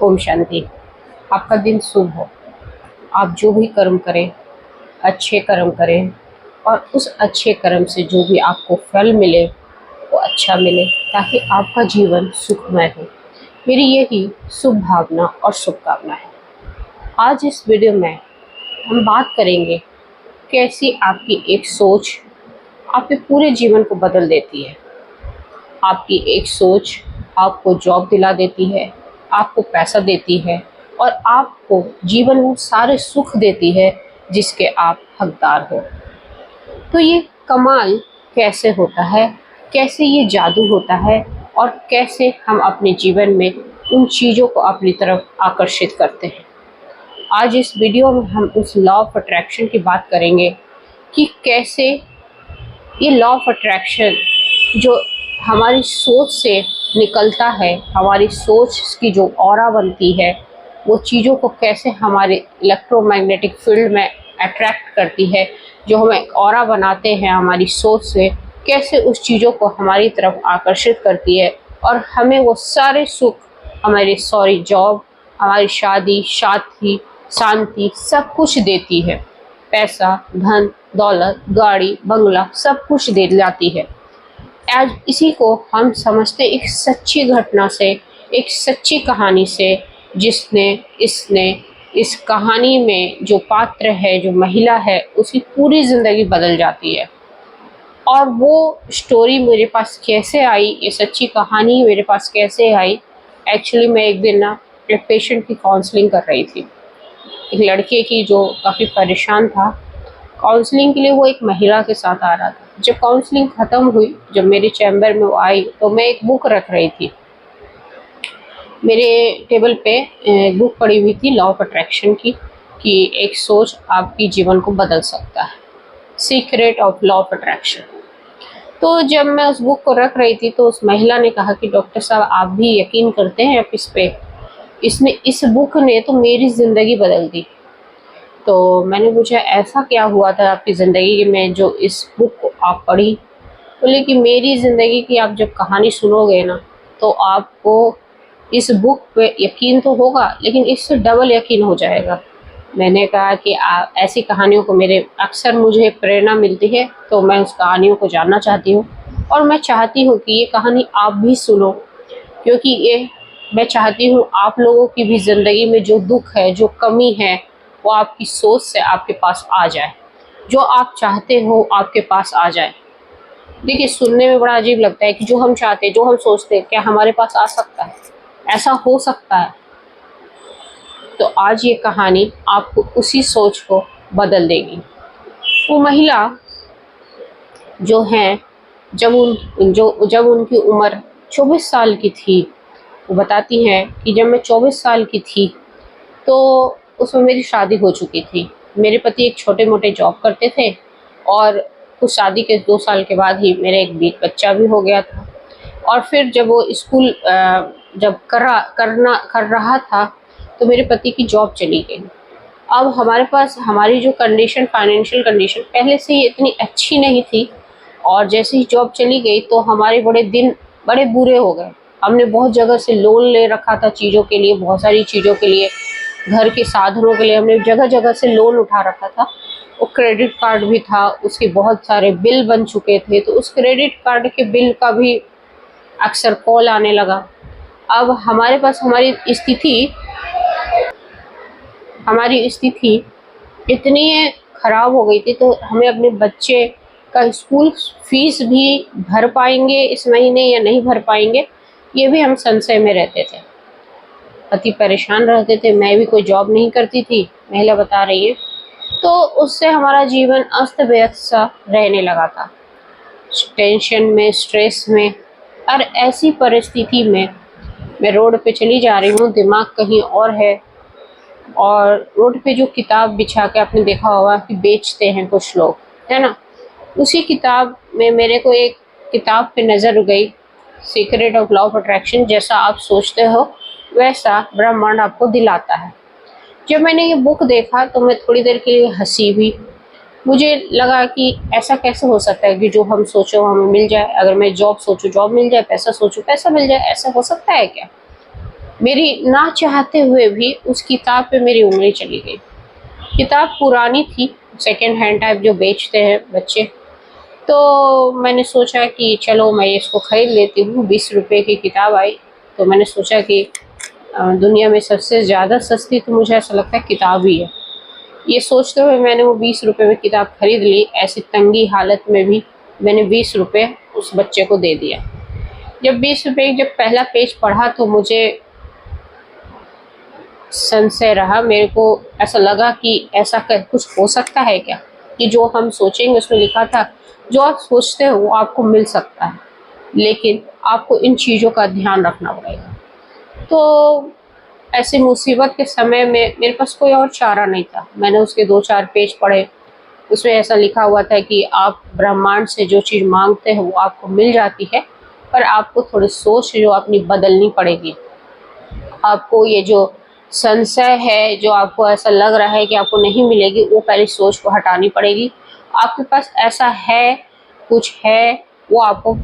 ओम शांति। आपका दिन शुभ हो। आप जो भी कर्म करें, अच्छे कर्म करें और उस अच्छे कर्म से जो भी आपको फल मिले वो अच्छा मिले, ताकि आपका जीवन सुखमय हो। मेरी यही शुभ भावना और शुभकामना है। आज इस वीडियो में हम बात करेंगे कैसी आपकी एक सोच आपके पूरे जीवन को बदल देती है। आपकी एक सोच आपको जॉब दिला देती है, आपको पैसा देती है और आपको जीवन में सारे सुख देती है जिसके आप हकदार हो। तो ये कमाल कैसे होता है, कैसे ये जादू होता है और कैसे हम अपने जीवन में उन चीज़ों को अपनी तरफ आकर्षित करते हैं। आज इस वीडियो में हम उस लॉ ऑफ अट्रैक्शन की बात करेंगे कि कैसे ये लॉ ऑफ अट्रैक्शन जो हमारी सोच से निकलता है, हमारी सोच की जो ऑरा बनती है, वो चीज़ों को कैसे हमारे इलेक्ट्रोमैग्नेटिक फील्ड में अट्रैक्ट करती है। जो हमें ऑरा बनाते हैं हमारी सोच से, कैसे उस चीज़ों को हमारी तरफ आकर्षित करती है और हमें वो सारे सुख, हमारी जॉब, हमारी शादी, शांति सब कुछ देती है। पैसा, धन, दौलत, गाड़ी, बंगला सब कुछ दे जाती है। आज इसी को हम समझते एक सच्ची घटना से, एक सच्ची कहानी से, इसने इस कहानी में जो पात्र है, जो महिला है, उसकी पूरी ज़िंदगी बदल जाती है। और वो स्टोरी मेरे पास कैसे आई, ये सच्ची कहानी मेरे पास कैसे आई, एक्चुअली मैं एक दिन ना एक पेशेंट की काउंसलिंग कर रही थी, एक लड़के की जो काफ़ी परेशान था। काउंसलिंग के लिए वो एक महिला के साथ आ रहा था। जब काउंसलिंग ख़त्म हुई, जब मेरे चैम्बर में वो आई, तो मैं एक बुक रख रही थी। मेरे टेबल पे एक बुक पड़ी हुई थी लॉ ऑफ अट्रैक्शन की, कि एक सोच आपकी जीवन को बदल सकता है, secret of law of attraction. तो जब मैं उस बुक को रख रही थी तो उस महिला ने कहा कि डॉक्टर साहब, आप भी यकीन करते हैं आप इस पे? इस बुक ने तो मेरी ज़िंदगी बदल दी। तो मैंने पूछा, ऐसा क्या हुआ था आपकी ज़िंदगी में जो इस बुक को आप पढ़ी? बोले कि मेरी ज़िंदगी की आप जब कहानी सुनोगे ना, तो आपको इस बुक पे यकीन तो होगा, लेकिन इससे डबल यकीन हो जाएगा। मैंने कहा कि ऐसी कहानियों को अक्सर मुझे प्रेरणा मिलती है, तो मैं उस कहानियों को जानना चाहती हूँ और मैं चाहती हूँ कि ये कहानी आप भी सुनो, क्योंकि ये मैं चाहती हूँ आप लोगों की भी ज़िंदगी में जो दुख है, जो कमी है, वो आपकी सोच से आपके पास आ जाए। जो आप चाहते हो आपके पास आ जाए। देखिए, सुनने में बड़ा अजीब लगता है कि जो हम चाहते हैं, जो हम सोचते हैं, क्या हमारे पास आ सकता है? ऐसा हो सकता है? तो आज ये कहानी आपको उसी सोच को बदल देगी। वो महिला जो है, जब उनकी उम्र 24 साल की थी, वो बताती हैं कि जब मैं 24 साल की थी तो उसमें मेरी शादी हो चुकी थी। मेरे पति एक छोटे मोटे जॉब करते थे और कुछ शादी के 2 साल के बाद ही मेरे एक बच्चा भी हो गया था। और फिर जब वो स्कूल जब कर रहा था, तो मेरे पति की जॉब चली गई। अब हमारे पास हमारी जो कंडीशन, फाइनेंशियल कंडीशन पहले से ही इतनी अच्छी नहीं थी, और जैसे ही जॉब चली गई तो हमारे बड़े बुरे हो गए। हमने बहुत जगह से लोन ले रखा था चीज़ों के लिए, बहुत सारी चीज़ों के लिए, घर के साधनों के लिए हमने जगह जगह से लोन उठा रखा था। वो क्रेडिट कार्ड भी था, उसके बहुत सारे बिल बन चुके थे, तो उस क्रेडिट कार्ड के बिल का भी अक्सर कॉल आने लगा। अब हमारी स्थिति इतनी ख़राब हो गई थी, तो हमें अपने बच्चे का स्कूल फीस भी भर पाएंगे इस महीने या नहीं भर पाएंगे, ये भी हम संशय में रहते थे। पति परेशान रहते थे, मैं भी कोई जॉब नहीं करती थी, महिला बता रही है। तो उससे हमारा जीवन अस्त व्यस्त सा रहने लगा था, टेंशन में, स्ट्रेस में। और ऐसी परिस्थिति में मैं रोड पे चली जा रही हूँ, दिमाग कहीं और है, और रोड पे जो किताब बिछा के, आपने देखा होगा कि बेचते हैं कुछ लोग, है ना, उसी किताब में मेरे को एक किताब पे नज़र गई, secret of law of attraction. जैसा आप सोचते हो वैसा ब्रह्मांड आपको दिलाता है। जब मैंने ये बुक देखा तो मैं थोड़ी देर के लिए हंसी भी। मुझे लगा कि ऐसा कैसे हो सकता है कि जो हम सोचो हमें मिल जाए। अगर मैं जॉब सोचूं जॉब मिल जाए, पैसा सोचूं पैसा मिल जाए, ऐसा हो सकता है क्या? मेरी ना चाहते हुए भी उस किताब पे मेरी उंगली चली गई। किताब पुरानी थी, सेकेंड हैंड टाइप जो बेचते हैं बच्चे। तो मैंने सोचा कि चलो मैं इसको ख़रीद लेती हूँ, 20 रुपए की किताब आई। तो मैंने सोचा कि दुनिया में सबसे ज़्यादा सस्ती तो मुझे ऐसा लगता है किताब ही है। ये सोचते हुए मैंने वो 20 रुपए में किताब खरीद ली। ऐसी तंगी हालत में भी मैंने 20 रुपए उस बच्चे को दे दिया। जब 20 रुपए जब पहला पेज पढ़ा तो मुझे संशय रहा। मेरे को ऐसा लगा कि ऐसा कुछ हो सकता है क्या, कि जो हम सोचेंगे उसमें लिखा था जो आप सोचते हो वो आपको मिल सकता है, लेकिन आपको इन चीज़ों का ध्यान रखना पड़ेगा। तो ऐसी मुसीबत के समय में मेरे पास कोई और चारा नहीं था। मैंने उसके 2-4 पेज पढ़े। उसमें ऐसा लिखा हुआ था कि आप ब्रह्मांड से जो चीज़ मांगते हैं वो आपको मिल जाती है, पर आपको थोड़ी सोच जो अपनी बदलनी पड़ेगी। आपको ये जो संशय है, जो आपको ऐसा लग रहा है कि आपको नहीं मिलेगी, वो पहले सोच को हटानी पड़ेगी। आपके पास ऐसा है, कुछ है, वो आपको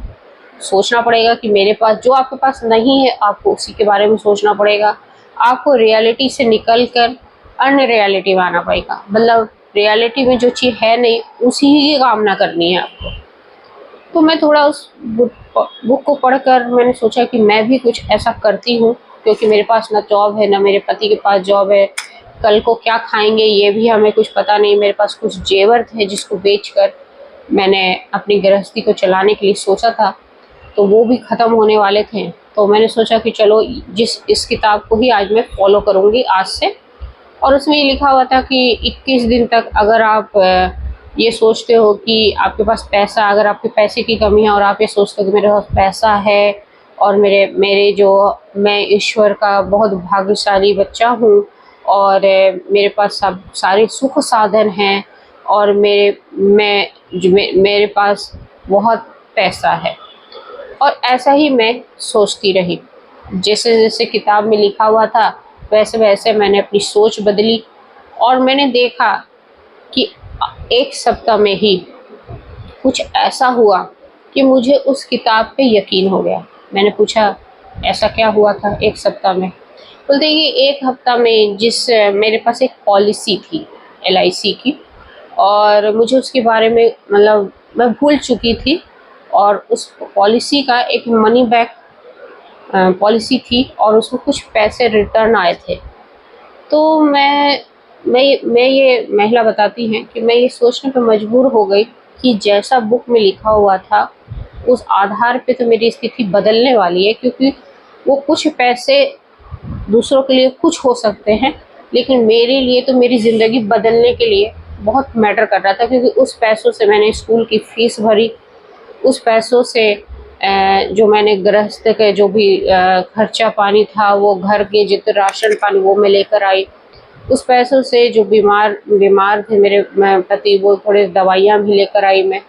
सोचना पड़ेगा कि मेरे पास जो आपके पास नहीं है, आपको उसी के बारे में सोचना पड़ेगा। आपको रियलिटी से निकल कर अन्य रियलिटी में आना पड़ेगा। मतलब रियलिटी में जो चीज़ है नहीं, उसी की कामना करनी है आपको। तो मैं थोड़ा उस बुक को पढ़कर मैंने सोचा कि मैं भी कुछ ऐसा करती हूँ, क्योंकि मेरे पास ना जॉब है, ना मेरे पति के पास जॉब है। कल को क्या खाएंगे ये भी हमें कुछ पता नहीं। मेरे पास कुछ जेवर थे जिसको बेचकर मैंने अपनी गृहस्थी को चलाने के लिए सोचा था, तो वो भी ख़त्म होने वाले थे। तो मैंने सोचा कि चलो इस किताब को ही आज मैं फॉलो करूँगी आज से। और उसमें ये लिखा हुआ था कि 21 दिन तक अगर आप ये सोचते हो कि आपके पास पैसा, अगर आपके पैसे की कमी है और आप ये सोचते हो कि मेरे पास पैसा है और मेरे मेरे जो मैं ईश्वर का बहुत भाग्यशाली बच्चा हूँ और मेरे पास सब सारे सुख साधन हैं और मेरे पास बहुत पैसा है। और ऐसा ही मैं सोचती रही। जैसे जैसे किताब में लिखा हुआ था वैसे वैसे मैंने अपनी सोच बदली और मैंने देखा कि 1 सप्ताह में ही कुछ ऐसा हुआ कि मुझे उस किताब पे यकीन हो गया। मैंने पूछा ऐसा क्या हुआ था 1 सप्ताह में? बोलते कि 1 हफ्ता में मेरे पास एक पॉलिसी थी LIC की और मुझे उसके बारे में मतलब मैं भूल चुकी थी। और उस पॉलिसी का एक मनी बैक पॉलिसी थी और उसमें कुछ पैसे रिटर्न आए थे। तो मैं ये महिला बताती हैं कि मैं ये सोचने पे मजबूर हो गई कि जैसा बुक में लिखा हुआ था उस आधार पे तो मेरी स्थिति बदलने वाली है, क्योंकि वो कुछ पैसे दूसरों के लिए कुछ हो सकते हैं, लेकिन मेरे लिए तो मेरी ज़िंदगी बदलने के लिए बहुत मैटर कर रहा था। क्योंकि उस पैसों से मैंने स्कूल की फ़ीस भरी, उस पैसों से जो मैंने गृहस्थ के जो भी खर्चा पानी था, वो घर के जितने राशन पानी वो मैं लेकर आई। उस पैसों से जो बीमार थे मेरे पति, वो थोड़े दवाइयाँ भी लेकर आई मैं,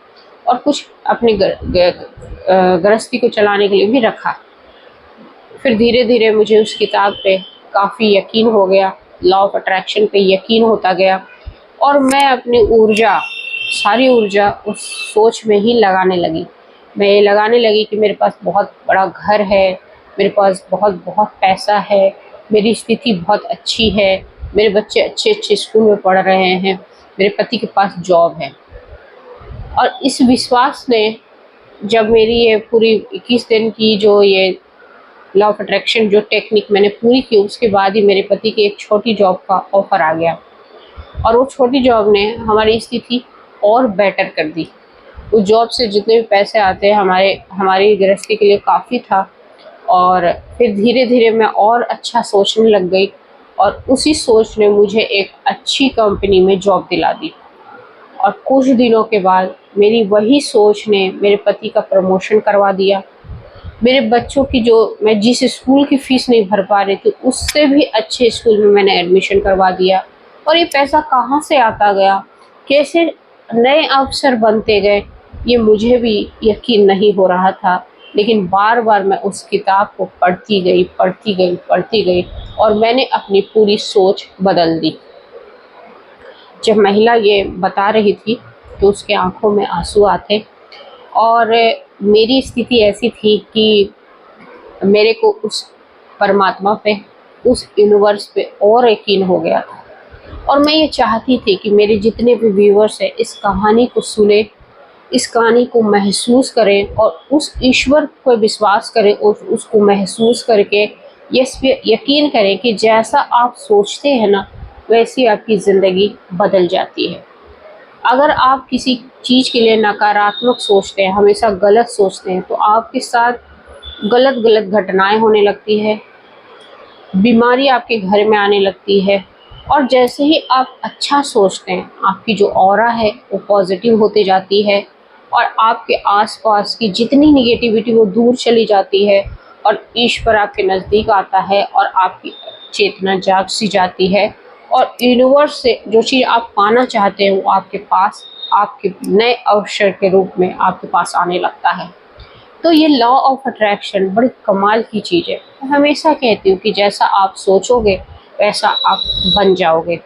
और कुछ अपनी गृहस्थी को चलाने के लिए भी रखा। फिर धीरे धीरे मुझे उस किताब पे काफ़ी यकीन हो गया, लॉ ऑफ अट्रैक्शन पे यकीन होता गया और मैं अपनी सारी ऊर्जा उस सोच में ही लगाने लगी। मैं ये लगाने लगी कि मेरे पास बहुत बड़ा घर है, मेरे पास बहुत बहुत पैसा है, मेरी स्थिति बहुत अच्छी है, मेरे बच्चे अच्छे अच्छे स्कूल में पढ़ रहे हैं, मेरे पति के पास जॉब है। और इस विश्वास ने जब मेरी ये पूरी 21 दिन की जो ये लॉ ऑफ अट्रैक्शन जो टेक्निक मैंने पूरी की, उसके बाद ही मेरे पति की एक छोटी जॉब का ऑफ़र आ गया और वो छोटी जॉब ने हमारी स्थिति और बेटर कर दी। उस जॉब से जितने भी पैसे आते हैं हमारी गृहस्थी के लिए काफ़ी था। और फिर धीरे धीरे मैं और अच्छा सोचने लग गई और उसी सोच ने मुझे एक अच्छी कंपनी में जॉब दिला दी। और कुछ दिनों के बाद मेरी वही सोच ने मेरे पति का प्रमोशन करवा दिया। मेरे बच्चों की जो मैं जिस स्कूल की फ़ीस नहीं भर पा रही थी, उससे भी अच्छे स्कूल में मैंने एडमिशन करवा दिया। और ये पैसा कहाँ से आता गया, कैसे नए अवसर बनते गए, ये मुझे भी यकीन नहीं हो रहा था। लेकिन बार बार मैं उस किताब को पढ़ती गई और मैंने अपनी पूरी सोच बदल दी। जब महिला ये बता रही थी तो उसके आँखों में आंसू आते और मेरी स्थिति ऐसी थी कि मेरे को परमात्मा पे, उस यूनिवर्स पे और यकीन हो गया था। और मैं ये चाहती थी कि मेरे जितने भी व्यूअर्स हैं इस कहानी को सुने, इस कहानी को महसूस करें और उस ईश्वर पर विश्वास करें और उसको महसूस करके यकीन करें कि जैसा आप सोचते हैं ना, वैसी आपकी ज़िंदगी बदल जाती है। अगर आप किसी चीज़ के लिए नकारात्मक सोचते हैं, हमेशा गलत सोचते हैं, तो आपके साथ गलत गलत घटनाएं होने लगती है, बीमारी आपके घर में आने लगती है। और जैसे ही आप अच्छा सोचते हैं, आपकी जो ऑरा है वो पॉजिटिव होती जाती है और आपके आसपास की जितनी निगेटिविटी वो दूर चली जाती है और ईश्वर आपके नज़दीक आता है और आपकी चेतना जाग सी जाती है और यूनिवर्स से जो चीज़ आप पाना चाहते हैं वो आपके पास, आपके नए अवसर के रूप में आपके पास आने लगता है। तो ये लॉ ऑफ अट्रैक्शन बड़ी कमाल की चीज़ है। मैं हमेशा कहती हूँ कि जैसा आप सोचोगे वैसा आप बन जाओगे।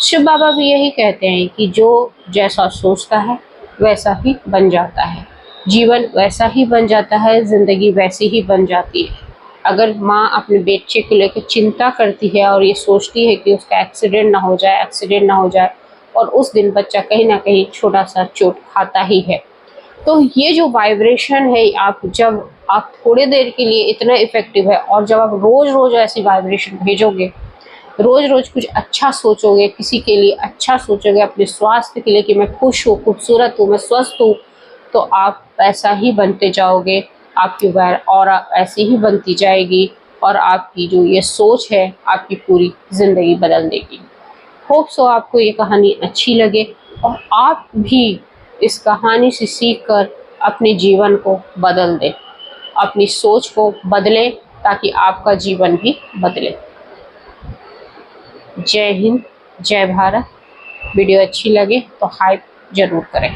शिव बाबा भी यही कहते हैं कि जो जैसा सोचता है वैसा ही बन जाता है, जीवन वैसा ही बन जाता है, ज़िंदगी वैसी ही बन जाती है। अगर माँ अपने बच्चे को लेकर चिंता करती है और ये सोचती है कि उसका एक्सीडेंट ना हो जाए, एक्सीडेंट ना हो जाए, और उस दिन बच्चा कहीं ना कहीं छोटा सा चोट खाता ही है, तो ये जो वाइब्रेशन है, आप जब आप थोड़ी देर के लिए इतना इफ़ेक्टिव है, और जब आप रोज़ रोज़ ऐसी वाइब्रेशन भेजोगे, रोज़ रोज़ कुछ अच्छा सोचोगे, किसी के लिए अच्छा सोचोगे, अपने स्वास्थ्य के लिए कि मैं खुश हूँ, खूबसूरत हूँ, मैं स्वस्थ हूँ, तो आप ऐसा ही बनते जाओगे। आपकी ऑरा ऐसी ही बनती जाएगी और आपकी जो ये सोच है आपकी पूरी ज़िंदगी बदल देगी। होप सो आपको ये कहानी अच्छी लगे और आप भी इस कहानी से सीखकर अपने जीवन को बदल दें, अपनी सोच को बदलें ताकि आपका जीवन भी बदले। जय हिंद, जय भारत। वीडियो अच्छी लगे तो हाइप ज़रूर करें।